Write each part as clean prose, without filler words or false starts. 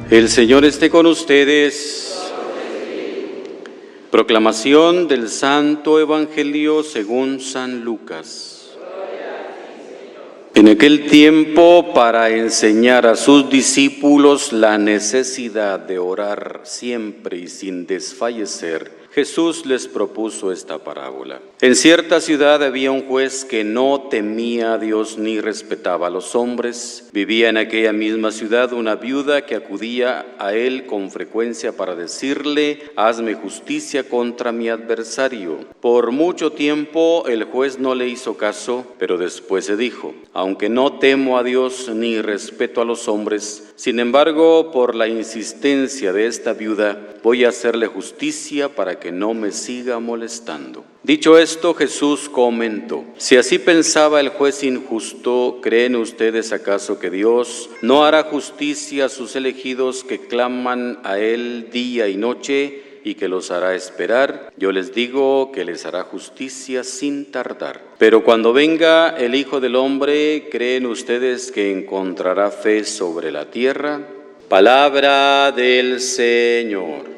El Señor esté con ustedes. Proclamación del Santo Evangelio según San Lucas. En aquel tiempo, para enseñar a sus discípulos la necesidad de orar siempre y sin desfallecer, Jesús les propuso esta parábola. En cierta ciudad había un juez que no temía a Dios ni respetaba a los hombres. Vivía en aquella misma ciudad una viuda que acudía a él con frecuencia para decirle: hazme justicia contra mi adversario. Por mucho tiempo el juez no le hizo caso, pero después se dijo: aunque no temo a Dios ni respeto a los hombres, sin embargo, por la insistencia de esta viuda, voy a hacerle justicia para que no me siga molestando. Dicho esto, Jesús comentó: si así pensaba el juez injusto, ¿creen ustedes acaso que Dios no hará justicia a sus elegidos que claman a Él día y noche y que los hará esperar? Yo les digo que les hará justicia sin tardar. Pero cuando venga el Hijo del Hombre, ¿creen ustedes que encontrará fe sobre la tierra? Palabra del Señor.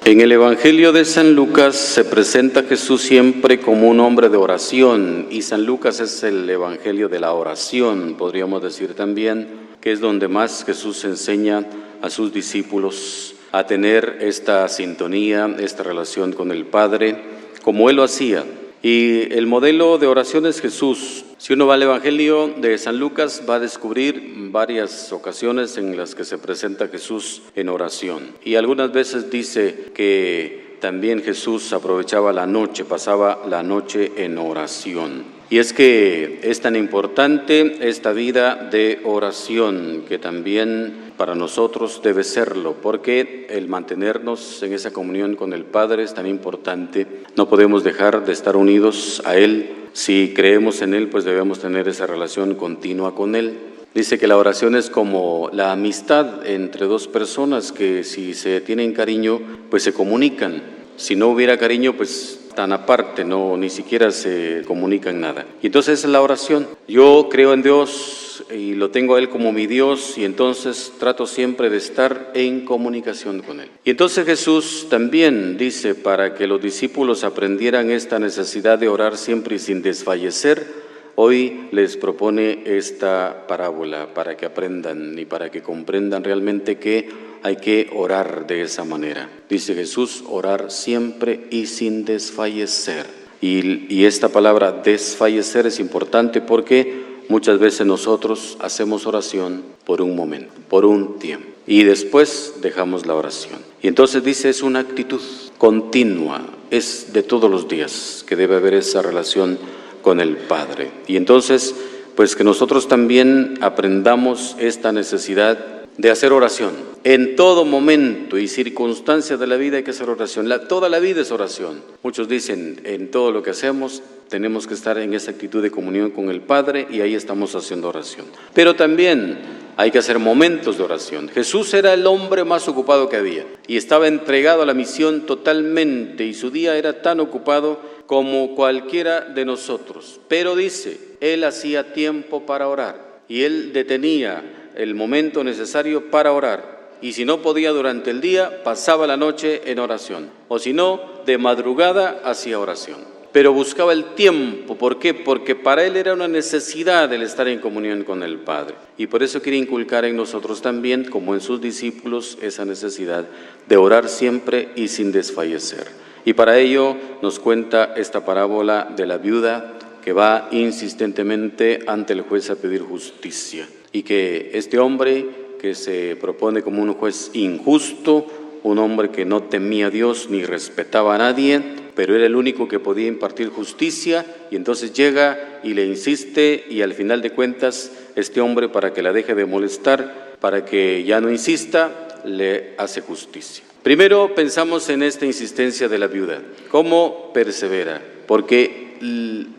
En el Evangelio de San Lucas se presenta a Jesús siempre como un hombre de oración, y San Lucas es el Evangelio de la oración, podríamos decir también, que es donde más Jesús enseña a sus discípulos a tener esta sintonía, esta relación con el Padre, como Él lo hacía. Y el modelo de oración es Jesús. Si uno va al Evangelio de San Lucas, va a descubrir varias ocasiones en las que se presenta Jesús en oración. Y algunas veces dice que también Jesús aprovechaba la noche, pasaba la noche en oración. Y es que es tan importante esta vida de oración, que también para nosotros debe serlo, porque el mantenernos en esa comunión con el Padre es tan importante. No podemos dejar de estar unidos a Él. Si creemos en Él, pues debemos tener esa relación continua con Él. Dice que la oración es como la amistad entre dos personas que, si se tienen cariño, pues se comunican. Si no hubiera cariño, pues tan aparte, ni siquiera se comunican nada. Y entonces es la oración. Yo creo en Dios y lo tengo a Él como mi Dios, y entonces trato siempre de estar en comunicación con Él. Y entonces Jesús también dice, para que los discípulos aprendieran esta necesidad de orar siempre y sin desfallecer, hoy les propone esta parábola para que aprendan y para que comprendan realmente que hay que orar de esa manera. Dice Jesús, orar siempre y sin desfallecer. Y esta palabra desfallecer es importante porque muchas veces nosotros hacemos oración por un momento, por un tiempo, y después dejamos la oración. Y entonces dice, es una actitud continua, es de todos los días que debe haber esa relación con el Padre. Y entonces, pues que nosotros también aprendamos esta necesidad de hacer oración. En todo momento y circunstancia de la vida hay que hacer oración. Toda la vida es oración. Muchos dicen, en todo lo que hacemos tenemos que estar en esa actitud de comunión con el Padre, y ahí estamos haciendo oración. Pero también hay que hacer momentos de oración. Jesús era el hombre más ocupado que había y estaba entregado a la misión totalmente, y su día era tan ocupado como cualquiera de nosotros. Pero dice, Él hacía tiempo para orar y Él detenía el momento necesario para orar. Y si no podía durante el día, pasaba la noche en oración. O si no, de madrugada hacía oración. Pero buscaba el tiempo. ¿Por qué? Porque para Él era una necesidad el estar en comunión con el Padre. Y por eso quiere inculcar en nosotros también, como en sus discípulos, esa necesidad de orar siempre y sin desfallecer. Y para ello nos cuenta esta parábola de la viuda que va insistentemente ante el juez a pedir justicia. Y que este hombre que se propone como un juez injusto, un hombre que no temía a Dios ni respetaba a nadie, pero era el único que podía impartir justicia, y entonces llega y le insiste, y al final de cuentas este hombre, para que la deje de molestar, para que ya no insista, le hace justicia. Primero pensamos en esta insistencia de la viuda, cómo persevera, porque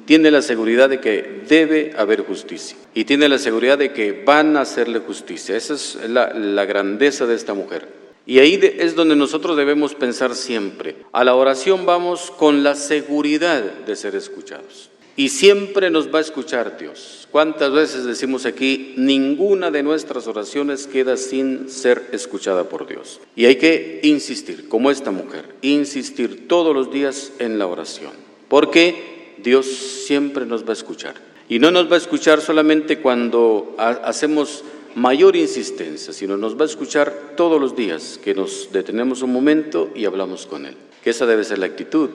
tiene la seguridad de que debe haber justicia y tiene la seguridad de que van a hacerle justicia. Esa es la grandeza de esta mujer. Y ahí es donde nosotros debemos pensar siempre. A la oración vamos con la seguridad de ser escuchados. Y siempre nos va a escuchar Dios. ¿Cuántas veces decimos aquí, ninguna de nuestras oraciones queda sin ser escuchada por Dios? Y hay que insistir, como esta mujer, insistir todos los días en la oración, porque Dios siempre nos va a escuchar. Y no nos va a escuchar solamente cuando hacemos mayor insistencia, sino nos va a escuchar todos los días que nos detenemos un momento y hablamos con Él. Que esa debe ser la actitud,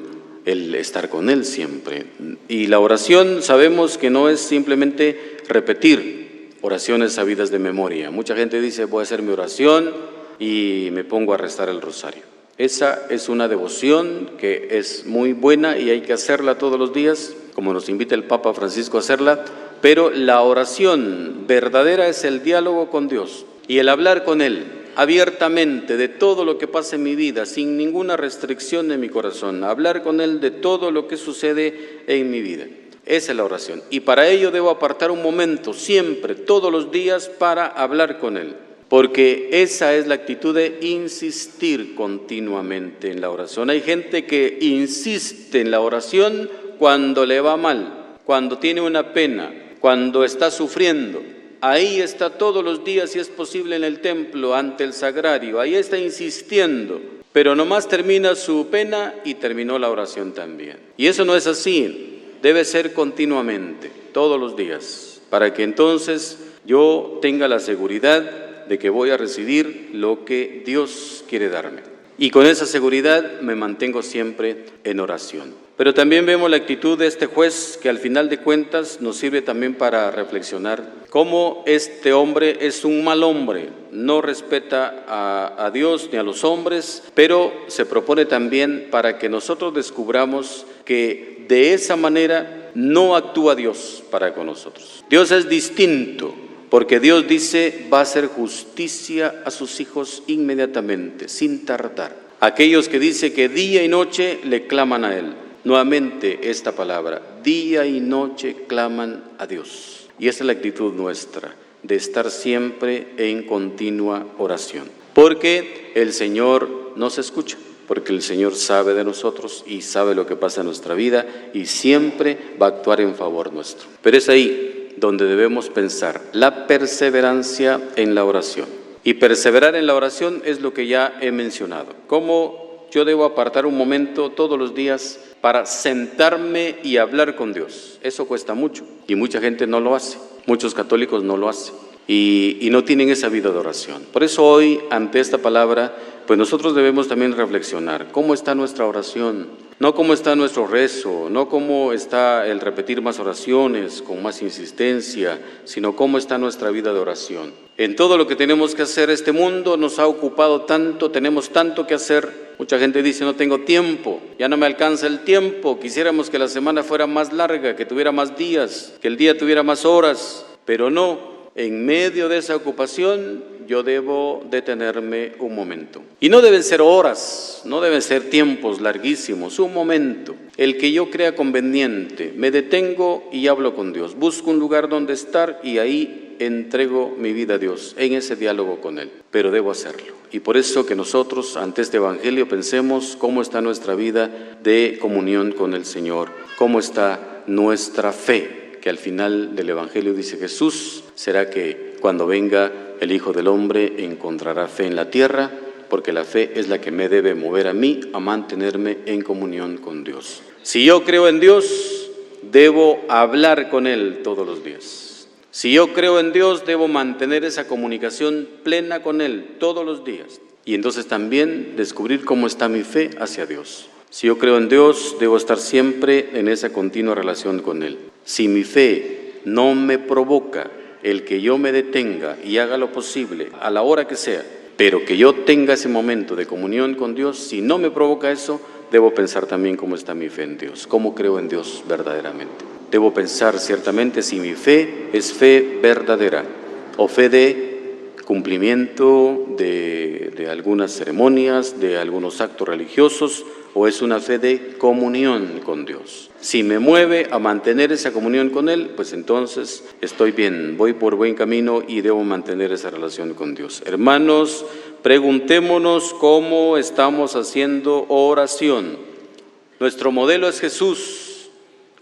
el estar con Él siempre. Y la oración sabemos que no es simplemente repetir oraciones sabidas de memoria. Mucha gente dice, voy a hacer mi oración y me pongo a rezar el rosario. Esa es una devoción que es muy buena y hay que hacerla todos los días, como nos invita el Papa Francisco a hacerla, pero la oración verdadera es el diálogo con Dios y el hablar con Él abiertamente de todo lo que pasa en mi vida, sin ninguna restricción en mi corazón, hablar con Él de todo lo que sucede en mi vida. Esa es la oración. Y para ello debo apartar un momento, siempre, todos los días, para hablar con Él. Porque esa es la actitud de insistir continuamente en la oración. Hay gente que insiste en la oración cuando le va mal, cuando tiene una pena, cuando está sufriendo. Ahí está todos los días, si es posible, en el templo, ante el sagrario. Ahí está insistiendo, pero nomás termina su pena y terminó la oración también. Y eso no es así, debe ser continuamente, todos los días, para que entonces yo tenga la seguridad de que voy a recibir lo que Dios quiere darme. Y con esa seguridad me mantengo siempre en oración. Pero también vemos la actitud de este juez que al final de cuentas nos sirve también para reflexionar cómo este hombre es un mal hombre, no respeta a Dios ni a los hombres, pero se propone también para que nosotros descubramos que de esa manera no actúa Dios para con nosotros. Dios es distinto, porque Dios dice, va a hacer justicia a sus hijos inmediatamente, sin tardar. Aquellos que dice que día y noche le claman a Él. Nuevamente esta palabra, día y noche claman a Dios. Y esa es la actitud nuestra, de estar siempre en continua oración. Porque el Señor nos escucha, porque el Señor sabe de nosotros y sabe lo que pasa en nuestra vida y siempre va a actuar en favor nuestro. Pero es ahí donde debemos pensar la perseverancia en la oración. Y perseverar en la oración es lo que ya he mencionado. ¿Cómo yo debo apartar un momento todos los días para sentarme y hablar con Dios? Eso cuesta mucho y mucha gente no lo hace. Muchos católicos no lo hacen y no tienen esa vida de oración. Por eso hoy, ante esta palabra, pues nosotros debemos también reflexionar cómo está nuestra oración. No cómo está nuestro rezo, no cómo está el repetir más oraciones con más insistencia, sino cómo está nuestra vida de oración. En todo lo que tenemos que hacer, este mundo nos ha ocupado tanto, tenemos tanto que hacer. Mucha gente dice, no tengo tiempo, ya no me alcanza el tiempo, quisiéramos que la semana fuera más larga, que tuviera más días, que el día tuviera más horas, pero no. En medio de esa ocupación yo debo detenerme un momento. Y no deben ser horas, no deben ser tiempos larguísimos, un momento, el que yo crea conveniente. Me detengo y hablo con Dios, busco un lugar donde estar y ahí entrego mi vida a Dios, en ese diálogo con Él. Pero debo hacerlo. Y por eso que nosotros ante este Evangelio pensemos cómo está nuestra vida de comunión con el Señor, cómo está nuestra fe. Que al final del Evangelio dice Jesús, será que cuando venga el Hijo del Hombre encontrará fe en la tierra, porque la fe es la que me debe mover a mí a mantenerme en comunión con Dios. Si yo creo en Dios, debo hablar con Él todos los días. Si yo creo en Dios, debo mantener esa comunicación plena con Él todos los días. Y entonces también descubrir cómo está mi fe hacia Dios. Si yo creo en Dios, debo estar siempre en esa continua relación con Él. Si mi fe no me provoca el que yo me detenga y haga lo posible a la hora que sea, pero que yo tenga ese momento de comunión con Dios, si no me provoca eso, debo pensar también cómo está mi fe en Dios, cómo creo en Dios verdaderamente. Debo pensar ciertamente si mi fe es fe verdadera o fe de cumplimiento de algunas ceremonias, de algunos actos religiosos, o es una fe de comunión con Dios. Si me mueve a mantener esa comunión con Él, pues entonces estoy bien, voy por buen camino y debo mantener esa relación con Dios. Hermanos, preguntémonos cómo estamos haciendo oración. Nuestro modelo es Jesús.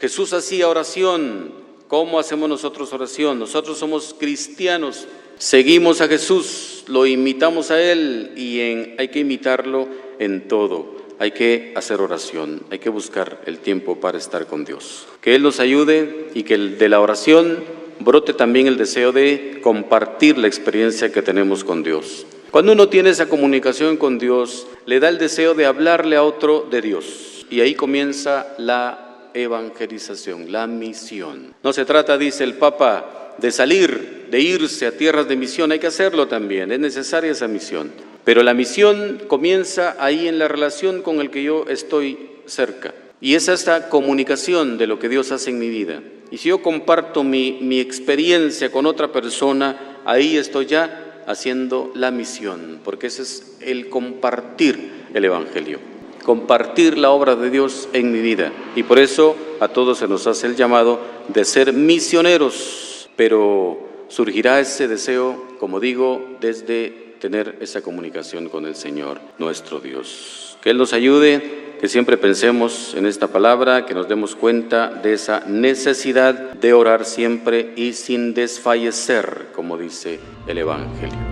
Jesús hacía oración. ¿Cómo hacemos nosotros oración? Nosotros somos cristianos, seguimos a Jesús, lo imitamos a Él y hay que imitarlo en todo. Hay que hacer oración, hay que buscar el tiempo para estar con Dios. Que Él nos ayude y que de la oración brote también el deseo de compartir la experiencia que tenemos con Dios. Cuando uno tiene esa comunicación con Dios, le da el deseo de hablarle a otro de Dios. Y ahí comienza la evangelización, la misión. No se trata, dice el Papa, de salir, de irse a tierras de misión. Hay que hacerlo también, es necesaria esa misión. Pero la misión comienza ahí en la relación con el que yo estoy cerca. Y es esta comunicación de lo que Dios hace en mi vida. Y si yo comparto mi experiencia con otra persona, ahí estoy ya haciendo la misión, porque ese es el compartir el Evangelio, compartir la obra de Dios en mi vida. Y por eso a todos se nos hace el llamado de ser misioneros, pero surgirá ese deseo, como digo, desde tener esa comunicación con el Señor, nuestro Dios. Que Él nos ayude, que siempre pensemos en esta palabra, que nos demos cuenta de esa necesidad de orar siempre y sin desfallecer, como dice el Evangelio.